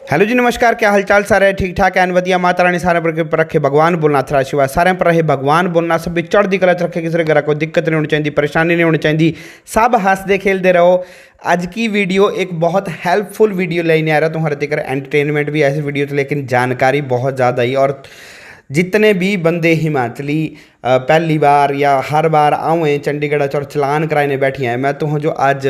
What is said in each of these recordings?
Hello जी नमस्कार, क्या हालचाल सारे ठीक ठाक एन वधिया। माता रानी सारे पर रखे, भगवान बोलना थरा शिवा सारे पर रहे, भगवान बोलना सब चढ़ती कला च रखे, किसी घर कोई दिक्कत नहीं होनी चाहिए, परेशानी नहीं होनी चाहिए, सब हंसते खेलते रहो। आज की वीडियो एक बहुत हेल्पफुल वीडियो लेने आ रहा तुम्हारे तक, एंटरटेनमेंट भी ऐसी वीडियो तो, लेकिन जानकारी बहुत ज़्यादा ही। और जितने भी बंदे हिमाचली पहली बार या हर बार आवे चंडीगढ़ और चलान कराने बैठी हैं, मैं तो जो अज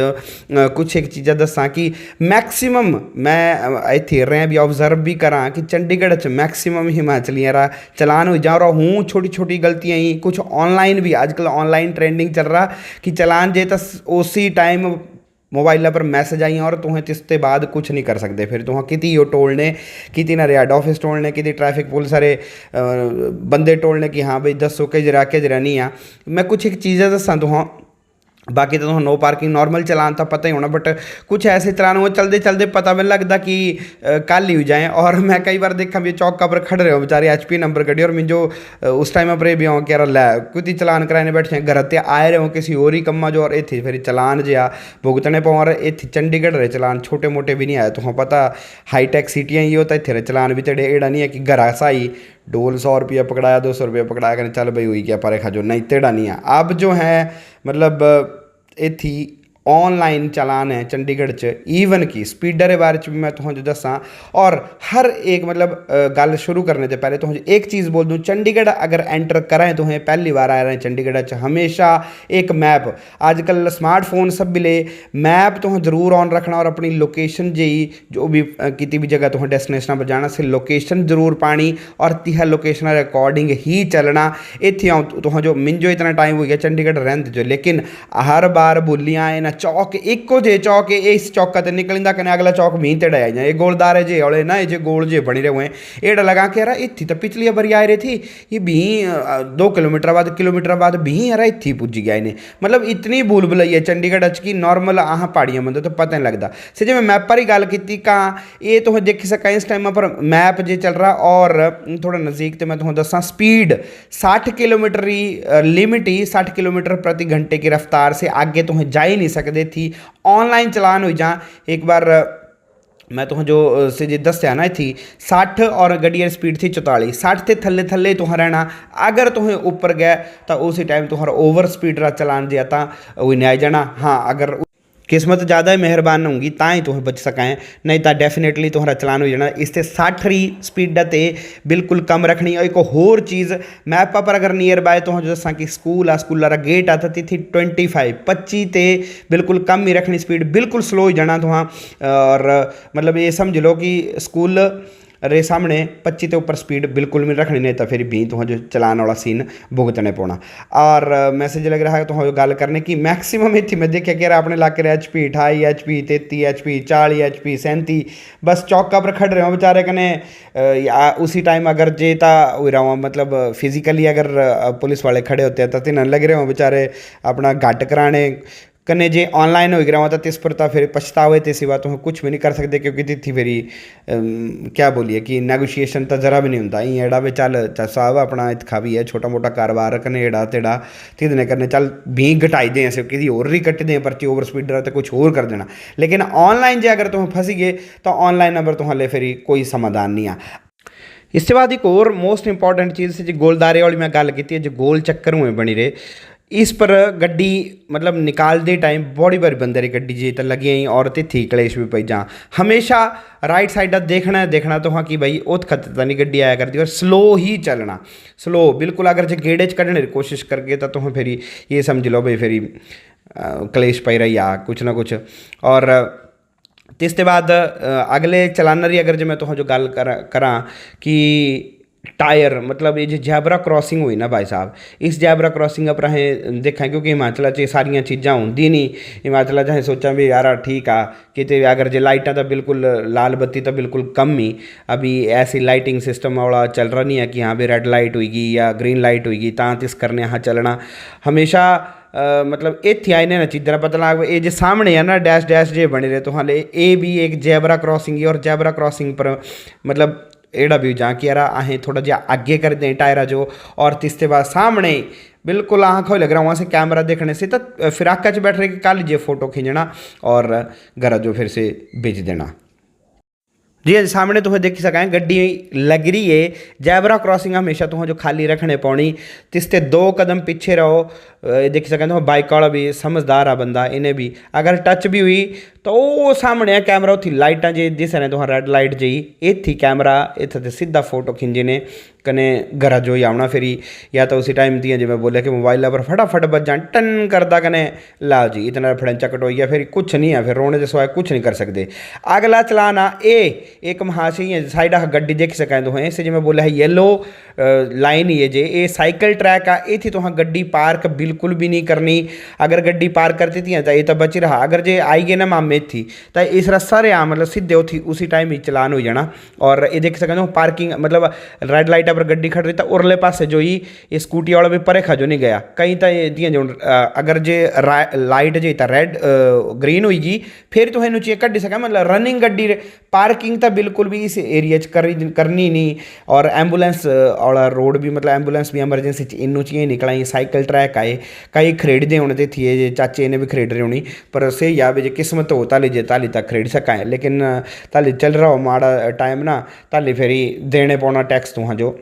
कुछ एक चीज़ा दसा कि मैक्सीमम मैं इतने रहा भी ऑब्जर्व भी करा कि चंडीगढ़ च मैक्सीमम हिमाचलियों का चलान हो जा रहा हूँ। छोटी छोटी गलतियाँ ही कुछ ऑनलाइन भी, आजकल ऑनलाइन ट्रेंडिंग चल रहा कि चलान जे तो उसी टाइम मोबाइल पर मैसेज आई और तुहें तिसते बाद कुछ नहीं कर सकते। फिर तुह कि टोलने कि हेड ऑफिस टोलने कि ट्रैफिक पुलिस सारे बंदे टोलने कि हाँ बई दसो कि जरा नहीं आ। मैं कुछ एक चीज़ें दसा तुह, बाकी तो नो पार्किंग नॉर्मल चलान तो पता ही होना, बट कुछ ऐसे चलान हो चलते चलते पता भी लगता कि कल ही हो जाए। और मैं कई बार देखा भी चौका पर खड़े रहे बेचारे HP नंबर कटी, और मैं जो उस टाइम पर भी कह रहा लै कुछ चलान कराने बैठे घर ते आए रहे हो किसी और ही कम्मा जो, और इतने फिर चलान जो भुगतने पाओ। और इतने चंडीगढ़ रहे चलान छोटे मोटे भी नहीं आए, तुम पता हाईटैक सिटियाँ ही हो तो इतने चलान भी तेरे एड़ा नहीं है कि घर साई डोल 100 रुपया पकड़ाया 200 रुपया पकड़ाया कर चल भाई हुई क्या पर खा जो नहीं, तेड़ा नहीं है। अब जो है मतलब इत्थी ऑनलाइन चलान है चंडीगढ़ च, ईवन की स्पीडर के बारे में मैं तुझे दसा। और हर एक मतलब गल शुरू करने से पहले तुझे एक चीज़ बोल दूँ, चंडीगढ़ अगर एंटर करें तुहें पहली बार आ रहे हैं चंडीगढ़ च, हमेशा एक मैप, आजकल स्मार्टफोन सब मिले, मैप तुहें जरूर ऑन रखना। और अपनी लोकेशन जी जो भी किसी भी जगह तुहें डेस्टिनेशन पर जाना से लोकेशन जरूर पानी, और तिह लोकेशन के अकॉर्डिंग ही चलना। इतने आऊँ तुह जो मिंजो इतना टाइम हो गया चंडीगढ़ रहते जो, लेकिन हर बार बोलियाँ ना चौक एको जे चौक इस चौका ते निकलता कने अगला चौक मी तेड़ा आ जाए, ये गोलदारे जे औले ना ये गोल जे बनी रहे हुए एड़ा लगा के यार इतनी तो पिछली बारी आए रही थी, ये भी 2 किलोमीटर बाद भी यार इतनी पुजी गया इन्हें। मतलब इतनी भूल भुलई है चंडीगढ़ अच की नॉर्मल आह पहाड़ियां बंदे तो पता नहीं लगता से। जो मैं मैप पर ही गल की कहाँ ये तुम देख सकें इस टाइम पर मैप जे चल रहा, और थोड़ा नज़दीक तो मैं तुम्हें दसा स्पीड 60 किलोमीटर ही लिमिट ही 60 किलोमीटर प्रति घंटे की रफ्तार से आगे तुम्हें जा ही नहीं सकते थी। ऑनलाइन चलान हो जा एक बार मैं तुह जो से जे दस्या ना थी 60 और गड्डी स्पीड थी 44, 60 के थले थले तुह रहना। अगर तुहें ऊपर गए तो उसी टाइम तुम्हारा ओवर स्पीड रहा चलान जे आता वो न्याय जाना। हाँ अगर किस्मत ज़्यादा ही मेहरबान होंगी ता ही तुहें बच सकें, नहीं तो डेफिनेटली तुम्हारा चलान हो जाना। इससे 60 री स्पीड ते बिल्कुल कम रखनी। और एक होर चीज़ मैप पर अगर नियर बाय तुह जो दसा कि स्कूल आ स्कूल रा गेट आता थी 25 ते बिल्कुल कम ही रखनी स्पीड, बिल्कुल स्लो हो जाना तुह। और मतलब ये समझ लो कि स्कूल रे सामने 25 के ऊपर स्पीड बिल्कुल भी रखनी, नहीं तो फिर भी तुह जो चलान वाला सीन भुगतने पौना। और मैसेज लग रहा है तुह गल करने की मैक्सीमम इतनी मैं देखा कि अपने इलाके HP 28 HP 33 HP 40 HP 37 बस चौका पर खड़ रहे हो बेचारे कने। उसी टाइम अगर जेता रहा मतलब फिजिकली अगर पुलिस वाले खड़े होते हैं तो तिन्हें लग रहे हो बेचारे अपना घट कराने कने जे ऑनलाइन हो गया तो तिस पर तो फिर पछतावे ते सिवा तुम कुछ भी नहीं कर सकते, क्योंकि तिथी फिरी क्या बोलिए कि नैगोशिएशन तो जरा भी नहीं होता। ई एड़ा वे चल साहब अपना इतखा भी है छोटा मोटा कारोबार कने एड़ा तेड़ा तिदने करने चल भी घटाई दें ऐसे किसी और ही कट दें पर्ची ओवर स्पीड रहा तो कुछ और कर देना। लेकिन ऑनलाइन जे अगर तुम फंसी गए तो ऑनलाइन नंबर तुम्हारे फिर कोई समाधान नहीं आ। इसके बाद एक और मोस्ट इंपॉर्टेंट चीज़ जो गोलदारे वाली मैं गल की जो गोल चक्कर हुए बनी रहे, इस पर गड्डी मतलब निकालते टाइम बड़ी बारी बंदे री गड्डी जी तो लगी ही और तिथी कलेश भी पई जा। हमेशा राइट साइड देखना तो हाँ कि भाई उत खत नहीं गड्डी आया करती, और स्लो ही चलना, स्लो बिल्कुल। अगर जो गेड़े च कढ़ने की कोशिश करके तो तुम फिर ये समझ लो भाई फिर कलेश पई रही आ कुछ ना कुछ। और तिसके बाद अगले चलानर ही अगर जो मैं तुम जो गल करा कि टायर मतलब ये जो जैबरा क्रॉसिंग हुई ना भाई साहब, इस जैबरा क्रॉसिंग पर असें देखा क्योंकि हिमाचल च सारिया चीज़ा होंगी नहीं। हिमाचल च सोचा भी यार ठीक आ कि अगर जो लाइटा तो बिल्कुल लाल बत्ती तो बिल्कुल कम ही, अभी ऐसी लाइटिंग सिस्टम वाला चल रहा नहीं है कि हाँ भी रेड लाइट होगी या ग्रीन लाइट होगी तिस करने यहाँ चलना। हमेशा मतलब इतने आए ना चीज़ा पता लग ये जो सामने है ना डैश डैश जे बने रहे तो हाले ये भी एक जैबरा क्रॉसिंग है। और जैबरा क्रॉसिंग पर मतलब एड़ा भी जा कि यार असें थोड़ा जहा आगे कर दें टायरा जो, और तिसके बाद सामने बिल्कुल आँख हो लग रहा वहाँ से कैमरा देखने से तो फिराका च बैठ रहे कि कल जे फोटो खींचना और घर जो फिर से बेच देना। जी हाँ, सामने तुहें देख सकें गड्डी लग रही है। जैबरा क्रॉसिंग हमेशा तुहें जो खाली रखने पौनी, तिसते 2 कदम पीछे रहो। देख सकें तुहें बाइक वाला भी समझदार आ बंदा, इन्हें भी अगर टच भी हुई तो वो सामने कैमरा उत्थी लाइटा जे दिस ने तुहां रेड लाइट जी इत्थी कैमरा इत्थे ते सीधा फोटो खिंचे ने कने घरा जो ही आना फिरी, या तो उसी टाइम दियाँ जिवें बोलिया कि मोबाइल पर फटाफट बज जान टन करदा कने लाओ जी इतना फड़ंचा कटोइया, फिर कुछ नहीं है, फिर रोने के सिवाय कुछ नहीं कर सकते। अगला चलान आ एक महाशय साइड गड्डी देख सकें तुहें, इसे जिवें बोलिया है येलो लाइन ही है जे ये साइकिल ट्रैक आ, इत्थी तुहां गड्डी पार्क बिल्कुल भी नहीं करनी। अगर गड्डी पार्क करती थी तो ये तो बची रहा, अगर जे आई गए ना मामे थी तो इस रस्ता रे आ मतलब सीधे उठी उसी टाइम ही चलान हो जाना। और ये देख सकते हो पार्किंग मतलब रेड लाइट पर गड्डी खड़ रही तो उरले पासे जो ही ये स्कूटी वाला भी परे खा जो नहीं गया कहीं तो दियाँ जो अगर जे लाइट जे तो रेड ग्रीन होगी फिर तो इनू चीज़ कड्डी सकें, मतलब रनिंग गड्डी पार्किंग तो बिल्कुल भी इस एरिया करनी नहीं। और एंबूलेंस वाला रोड भी मतलब एंबूलेंस भी एमरजेंसी इनू चीज़ निकल आई, साइकिल ट्रैक आए कई खरीदते होने थे थिए जे चाचे ने भी खरीद रहे होनी, पर सही आ जे किस्मत हो ताली जे ताली तक खरीद सकें, लेकिन ताली चल रहा हो माड़ा टाइम ना ताली फिर देने पौना टैक्स तुहां जो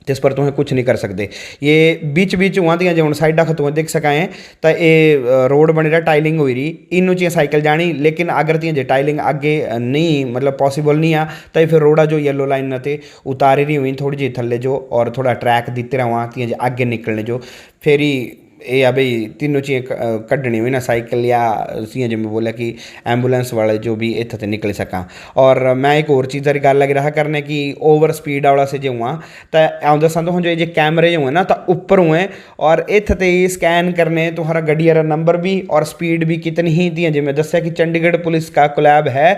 जिस पर तुम्हें कुछ नहीं कर सकते। ये बीच बीच वहाँ दियाँ जो साइडा तुम देख सकें तो ये रोड बनी रहा टाइलिंग हुई रही इनू चाहिए साइकिल जानी, लेकिन अगर तीन जे टाइलिंग आगे नहीं मतलब पॉसिबल नहीं आ तो फिर रोडा जो येलो लाइन ते उतारी रही हुई थोड़ी जी थले जो और थोड़ा ट्रैक दिते रहा वहाँ तीन जे आगे निकलने जो फिर ही ये आ भाई तीनों चीज़ कढ़नी हुई ना साइकिल या सी जो मैं बोला कि एंबूलेंस वाले जो भी इत्थे ते निकल सका। और मैं एक और चीज़ की गल लग रहा करने की ओवर स्पीड वाला से जो हुआ तो आऊँ दसा तो जो कैमरे जो है ना तो ऊपर हुए और इत्थे ते स्कैन करने तुम्हारा गड्डी का नंबर भी और स्पीड भी कितनी ही थी। जो मैं दसिया कि चंडीगढ़ पुलिस का कोलैब है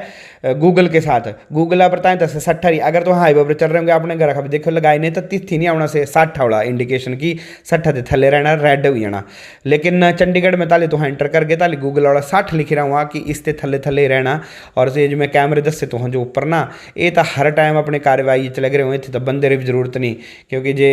गूगल के साथ, गूगल पर ताएं दस 60 अगर तो हाईवे पर चल रहे होंगे अपने घर का देखो लगाए नहीं तो तिथि नहीं आना से 60 वाला इंडिकेशन की 60 के थले रहना रेड हो जाना। लेकिन चंडीगढ़ में ताले तो एंटर करके ताले गूगल वाला 60 लिख रहा हुआ कि इसके थले थले रहना। और से जो मैं कैमरे दसे तो जो ऊपर ना ये तो हर टाइम अपने कार्रवाई च लग रहे हो, इतने तो बंदे की भी जरूरत नहीं क्योंकि जे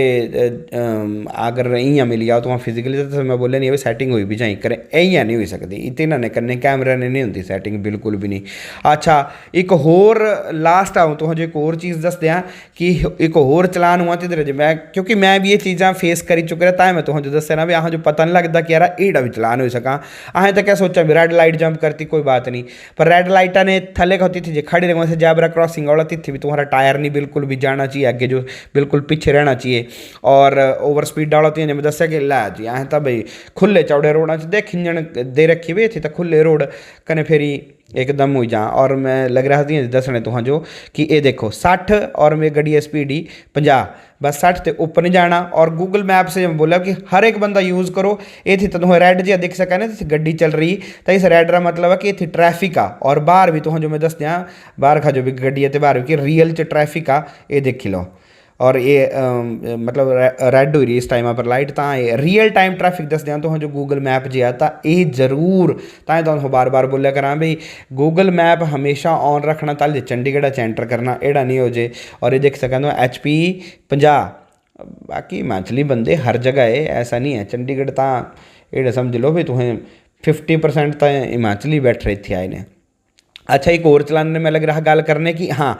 अगर इं मिली जाओ तो वहाँ फिजिकली तो मैं बोले नहीं सैटिंग हुई भी जाए करें इं नहीं हो सकती, इतने करने कैमरे ने नहीं होती सैटिंग बिल्कुल भी नहीं। अच्छा एक होर लास्ट आऊँ तो जो एक और चीज़ दस दें कि एक होर चलान हुआ तिधर जो मैं क्योंकि मैं भी ये चीज़ा फेस करी चुके रहा तां मैं तो जो दस ना भी अहाँ जो पता नहीं लगता कि यार एड़ा भी चलान हो सका। अहें तो क्या सोचा भी रेड लाइट जंप करती कोई बात नहीं, पर रेड लाइटा ने थले होती थी जो खड़ी रही वैसे जैबरा क्रॉसिंग वाला तिथि भी तुम्हारा टायर नहीं बिल्कुल भी जाना चाहिए आगे, जो बिल्कुल पीछे रहना चाहिए। और ओवर स्पीड वाला तो मैं दसा कि लै जी अहें तो भाई खुले चौड़े रोडा दे खिंजन दे रखी हुई थी तो खुले रोड कने फेरी एकदम हो जा। और मैं लग रहा थी दसने तुहां जो कि ये देखो 60 और मेरी गड्डी स्पीड ही 50 बस 60 ते ऊपर नहीं जाना। और गूगल मैप से मैं बोला कि हर एक बंदा यूज़ करो। ये थी तो तुम्हें रेड जी दिख सका ना गड्डी चल रही तो इस रेड का मतलब है कि इतनी ट्रैफिक आ और बाहर भी तुहां जो मैं दस दियाँ बाहर खा जो भी गड्डी है तो बाहर भी कि रियल च ट्रैफिक आ ये देखी लो। और ये मतलब रेड हो रही इस टाइम पर लाइट तो रियल टाइम ट्रैफिक दस दें तो जो गूगल मैप जो है तो ये जरूर तां तो बार बार बोलिया करा भाई गूगल मैप हमेशा ऑन रखना ताल चंडीगढ़ एंटर करना एड़ा नहीं हो जाए। और ये देख सकते HP 50 बाकी हिमाचली बंदे हर जगह है ऐसा नहीं है, चंडीगढ़ तो एड़ा समझ लो भी तुम्हें 50% तो हिमाचली बैठ रहे थे आए ने। अच्छा एक और चलाने में लग रहा गल करने की हाँ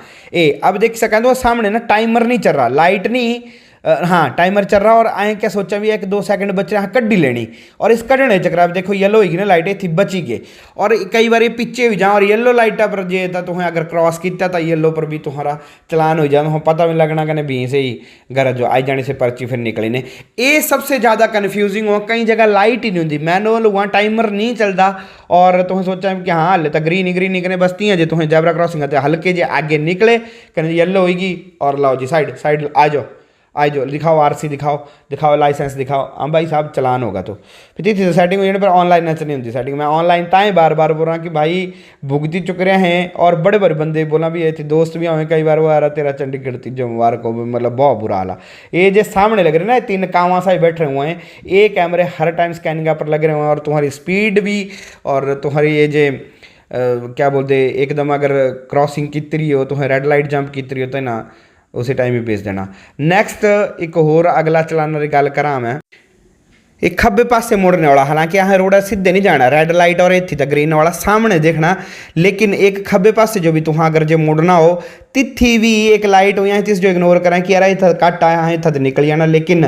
अब देख सकें तो सामने ना टाइमर नहीं चल रहा लाइट नहीं हाँ टाइमर चल रहा और आए क्या सोचा भी 1-2 सेकंड बच रहे हाँ कड्डी लेनी और इस कढ़ने चक्कर देखो येलो होगी ना लाइट थी बची गए और कई बार ये पीछे भी जा और येलो लाइटा पर जे तुम्हें अगर क्रॉस किया तो येलो पर भी तुम्हारा चलान हो जाए तुम्हें पता भी लगना कहने भी से ही घर जो आई जाने से पर्ची फिर निकली ने। ये सबसे ज़्यादा कन्फ्यूजिंग हुआ कई जगह लाइट ही नहीं होती मैनुअल हुआ टाइमर नहीं चलता और तुम्हें सोचा कि हाँ हले तो ग्रीन ही कने बसती हैं जो तुम्हें जैबरा क्रॉसिंग है हल्के जे आगे निकले कने येलो होगी और लाओ जी साइड आ जाओ दिखाओ RC दिखाओ लाइसेंस दिखाओ हाँ भाई साहब चलान होगा। तो फिर थी सेटिंग हो पर ऑनलाइन नच नहीं होती सेटिंग। मैं ऑनलाइन ताएँ बार बार बोल रहा कि भाई भुगती चुक रहे हैं और बड़े बड़े बंदे बोला भी ये थे दोस्त भी आए कई बार वो आ रहा तेरा चंडीगढ़ तीजो मुबारक हो मतलब बहुत बुरा हाल ये जो सामने लग रहे ना 3 कांवा सा बैठ रहे हुए हैं ये कैमरे हर टाइम स्कैनिंग पर लग रहे हुए हैं और तुम्हारी स्पीड भी और तुम्हारी ये जो क्या बोलते एकदम अगर क्रॉसिंग की हो तुम्हें रेड लाइट जंप की हो तो ना उसी टाइम ही भेज देना। नैक्सट एक होर अगला चलाने की गल करा मैं एक खब्बे पासे मुड़ने वाला, हालांकि यहाँ रोड सीधे नहीं जाना, रेड लाइट और इतनी तक ग्रीन वाला सामने देखना, लेकिन एक खब्बे पासे जो भी तुहां अगर जो मुड़ना हो तिथी भी एक लाइट हो यहाँ जो इग्नोर करें कि यार इतना कट आया हाँ इतना निकल जाना, लेकिन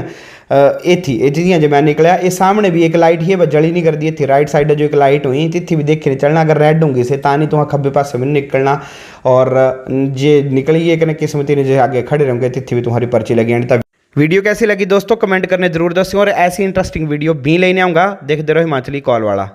इतनी जो मैं निकलिया ये सामने भी एक लाइट ही जली नहीं कर दी थी, राइट साइड जो एक लाइट हुई तिथी भी देखे नहीं चलना, अगर रेड होंगी से तानी तुहां खब्बे पासे में निकलना, और जे निकली है कि किस्मती ने जो आगे खड़े रहेंगे तिथी भी तुम्हारी पर्ची लगी आनी। वीडियो कैसी लगी दोस्तों कमेंट करने जरूर दस्यो, और ऐसी इंटरेस्टिंग वीडियो भी लेने आऊँगा, देखते रहो हिमाचली कॉल वाला।